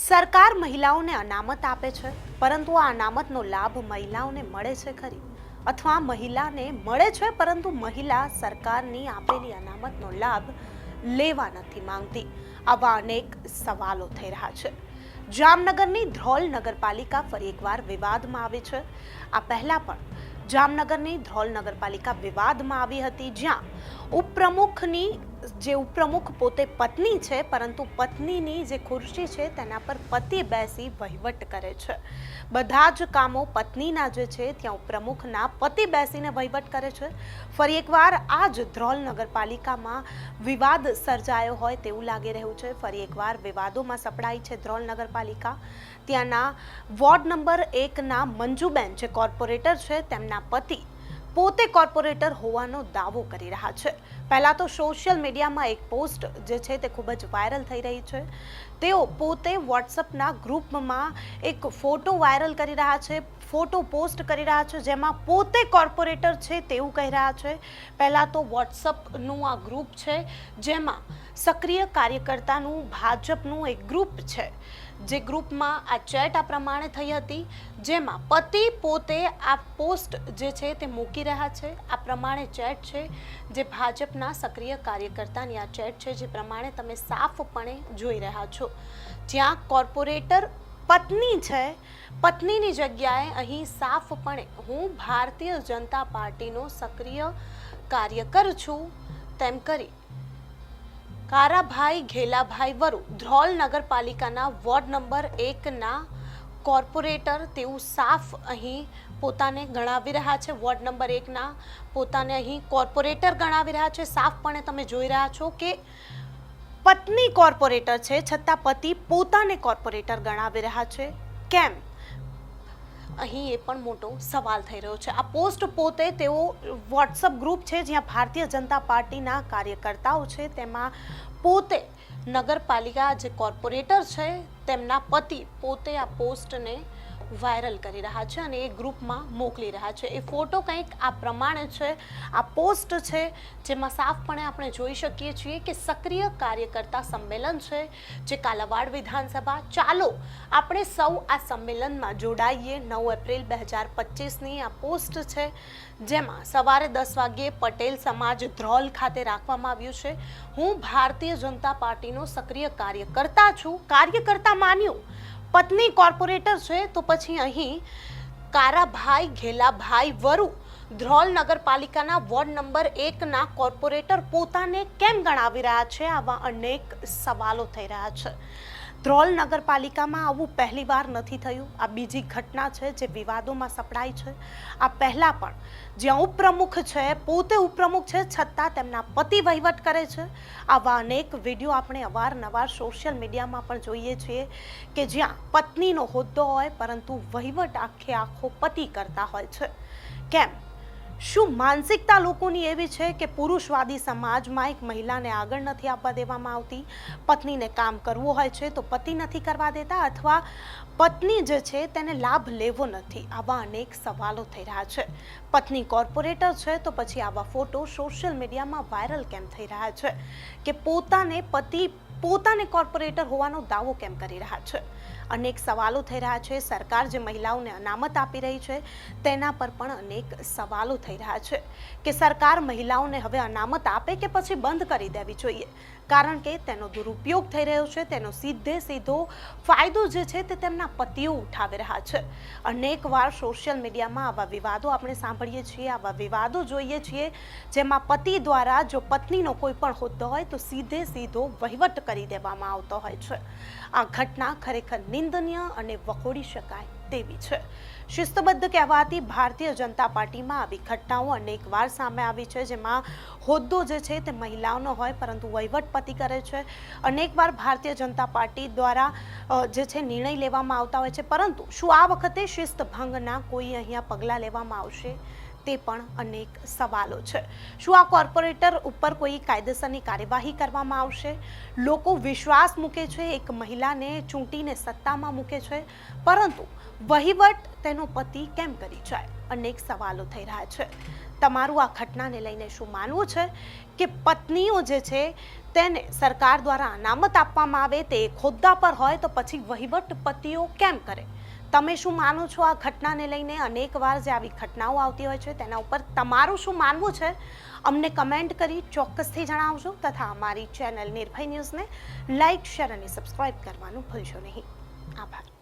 સરકાર મહિલાઓને અનામત આપે છે, પરંતુ આ અનામતનો લાભ મહિલાઓને મળે છે ખરી? અથવા મહિલાને મળે છે પરંતુ મહિલા સરકારની આપેલી અનામતનો લાભ લેવા નથી માંગતી? આવા અનેક સવાલો થઈ રહ્યા છે. જામનગરની ધ્રોલ નગરપાલિકા ફરી એકવાર વિવાદમાં આવી છે. આ પહેલા પણ જામનગરની ધ્રોલ નગરપાલિકા વિવાદમાં આવી હતી, જ્યાં ઉપપ્રમુખ પોતે પત્ની છે, પરંતુ પત્નીની જે ખુરશી છે તેના પર પતિ બેસી વહીવટ કરે છે. બધા જ કામો પત્નીના જે છે ત્યાં ઉપપ્રમુખના પતિ બેસીને વહીવટ કરે છે. ફરી એકવાર આ જ ધ્રોલ નગરપાલિકામાં વિવાદ સર્જાયો હોય તેવું લાગી રહ્યું છે. ફરી એકવાર વિવાદોમાં સપડાઈ છે ધ્રોલ નગરપાલિકા. ત્યાંના વોર્ડ નંબર 1ના મંજુબેન જે કોર્પોરેટર છે, તેમના પતિ પોતે કોર્પોરેટર હોવાનો દાવો કરી રહ્યા છે. પહેલા તો સોશિયલ મીડિયામાં એક પોસ્ટ જે છે તે ખૂબ જ વાયરલ થઈ રહી છે. તેઓ પોતે વોટ્સઅપના ગ્રુપમાં એક ફોટો વાયરલ કરી રહ્યા છે, ફોટો પોસ્ટ કરી રહ્યા છે, જેમાં પોતે કોર્પોરેટર છે તેવું કહી રહ્યા છે. પહેલાં તો વોટ્સઅપનું આ ગ્રુપ છે, જેમાં સક્રિય કાર્યકર્તાનું ભાજપનું એક ગ્રુપ છે, જે ગ્રુપમાં આ ચેટ આ પ્રમાણે થઈ હતી, જેમાં પતિ પોતે આ પોસ્ટ જે છે તે મૂકી રહ્યા છે. આ પ્રમાણે ચેટ છે, જે ભાજપના સક્રિય કાર્યકર્તાની આ ચેટ છે, જે પ્રમાણે તમે સાફપણે જોઈ રહ્યા છો. જ્યાં કોર્પોરેટર પત્ની છે, પત્નીની જગ્યાએ અહીં સાફપણે હું ભારતીય જનતા પાર્ટીનો સક્રિય કાર્યકર છું તેમ કરી કારાભાઈ ઘેલાભાઈ વરુ ધ્રોલ નગરપાલિકાના વોર્ડ નંબર 1ના કોર્પોરેટર તેવું સાફ અહીં પોતાને ગણાવી રહ્યા છે. વોર્ડ નંબર 1ના પોતાને અહીં કોર્પોરેટર ગણાવી રહ્યા છે. સાફપણે તમે જોઈ રહ્યા છો કે પત્ની કોર્પોરેટર છે, છતાં પતિ પોતાને કોર્પોરેટર ગણાવી રહ્યા છે. કેમ? અહીં એ પણ મોટો સવાલ થઈ રહ્યો છે. આ પોસ્ટ પોતે તેઓ વોટ્સઅપ ગ્રુપ છે, જ્યાં ભારતીય જનતા પાર્ટીના કાર્યકર્તાઓ છે, તેમાં પોતે નગરપાલિકા જે કોર્પોરેટર છે તેમના પતિ પોતે આ પોસ્ટને વાયરલ કરી રહ્યા છે અને એ ગ્રુપમાં મોકલી રહ્યા છે. એ ફોટો કંઈક આ પ્રમાણે છે. આ પોસ્ટ છે, જેમાં સાફપણે આપણે જોઈ શકીએ છીએ કે સક્રિય કાર્યકર્તા સંમેલન છે, જે કાલાવાડ વિધાનસભા. ચાલો આપણે સૌ આ સંમેલનમાં જોડાઈએ. 9 એપ્રિલ 2025ની આ પોસ્ટ છે, જેમાં સવારે 10 વાગ્યે પટેલ સમાજ ધ્રોલ ખાતે રાખવામાં આવ્યું છે. હું ભારતીય જનતા પાર્ટીનો સક્રિય કાર્યકર્તા છું. કાર્યકર્તા માન્યું, પત્ની કોર્પોરેટર છે, તો પછી અહીં કારાભાઈ ઘેલાભાઈ વરુ ધ્રોલ નગરપાલિકાના વોર્ડ નંબર 1ના કોર્પોરેટર પોતાને કેમ ગણાવી રહ્યા છે? આવા અનેક સવાલો થઈ રહ્યા છે. ધ્રોલ નગરપાલિકામાં આવું પહેલીવાર નથી થયું. આ બીજી ઘટના છે જે વિવાદોમાં સપડાઈ છે. આ પહેલા પણ જ્યાં ઉપપ્રમુખ છે, પોતે ઉપપ્રમુખ છે, છતાં તેમના પતિ વહીવટ કરે છે. આવા અનેક વિડીયો આપણે અવારનવાર સોશિયલ મીડિયામાં પણ જોઈએ છીએ કે જ્યાં પત્નીનો હોદ્દો હોય, પરંતુ વહીવટ આખો પતિ કરતા હોય છે. કેમ? શું માનસિકતા લોકોની એવી છે કે પુરુષવાદી સમાજમાં એક મહિલાને આગળ નથી આપવા દેવામાં આવતી? પત્નીને કામ કરવું હોય છે તો પતિ નથી કરવા દેતા, અથવા પત્ની જે છે તેને લાભ લેવો નથી? આવા અનેક સવાલો થઈ રહ્યા છે. પત્ની કોર્પોરેટર છે, તો પછી આવા ફોટો સોશિયલ મીડિયામાં વાયરલ કેમ થઈ રહ્યા છે કે પોતાને કોર્પોરેટર હોવાનો દાવો કેમ કરી રહ્યા છે? અનેક સવાલો થઈ રહ્યા છે. સરકાર જે મહિલાઓને અનામત આપી રહી છે તેના પર પણ અનેક સવાલો થઈ રહ્યા છે કે સરકાર મહિલાઓને હવે અનામત આપે કે પછી બંધ કરી દેવી જોઈએ, કારણ કે તેનો દુરુપયોગ થઈ રહ્યો છે. તેનો સીધો ફાયદો જે છે તે તેમના પતિઓ ઉઠાવી રહ્યા છે. અનેકવાર સોશિયલ મીડિયામાં આવા વિવાદો આપણે સાંભળીએ છીએ, આવા વિવાદો જોઈએ છીએ, જેમાં પતિ દ્વારા જો પત્નીનો કોઈ પણ હોદ્દો હોય તો સીધો વહીવટ કરી દેવામાં આવતો હોય છે. આ ઘટના ખરેખર નિંદનીય અને વખોડી શકાય તેવી છે. શિસ્તબદ્ધ કહેવાતી ભારતીય જનતા પાર્ટીમાં આવી ઘટનાઓ અનેકવાર સામે આવી છે, જેમાં હોદ્દો જે છે તે મહિલાઓનો હોય, પરંતુ વહીવટ પતિ કરે છે. અનેકવાર ભારતીય જનતા પાર્ટી દ્વારા જે છે નિર્ણય લેવામાં આવતા હોય છે, પરંતુ શું આ વખતે શિસ્તભંગના કોઈ અહીંયા પગલાં લેવામાં આવશે તે પણ અનેક સવાલો છે. શું આ કોર્પોરેટર ઉપર કોઈ કાયદેસરની કાર્યવાહી કરવામાં આવશે? લોકો વિશ્વાસ મૂકે છે, એક મહિલાને ચૂંટીને સત્તામાં મૂકે છે, પરંતુ વહીવટ તેનો પતિ કેમ કરી જાય? અનેક સવાલો થઈ રહ્યા છે. તમારું આ ઘટનાને લઈને શું માનવું છે કે પત્નીઓ જે છે તેને સરકાર દ્વારા અનામત આપવામાં આવે, તે એક હોદ્દા પર હોય તો પછી વહીવટ પતિઓ કેમ કરે? તમે શું માનો છો આ ઘટનાને લઈને? અનેક વાર જે આવી ઘટનાઓ આવતી હોય છે તેના ઉપર તમારું શું માનવું છે? અમને કમેન્ટ કરી ચોક્કસથી જણાવજો તથા અમારી ચેનલ નિર્ભય ન્યૂઝને લાઇક, શેર અને સબસ્ક્રાઇબ કરવાનું ભૂલશો નહીં. આભાર.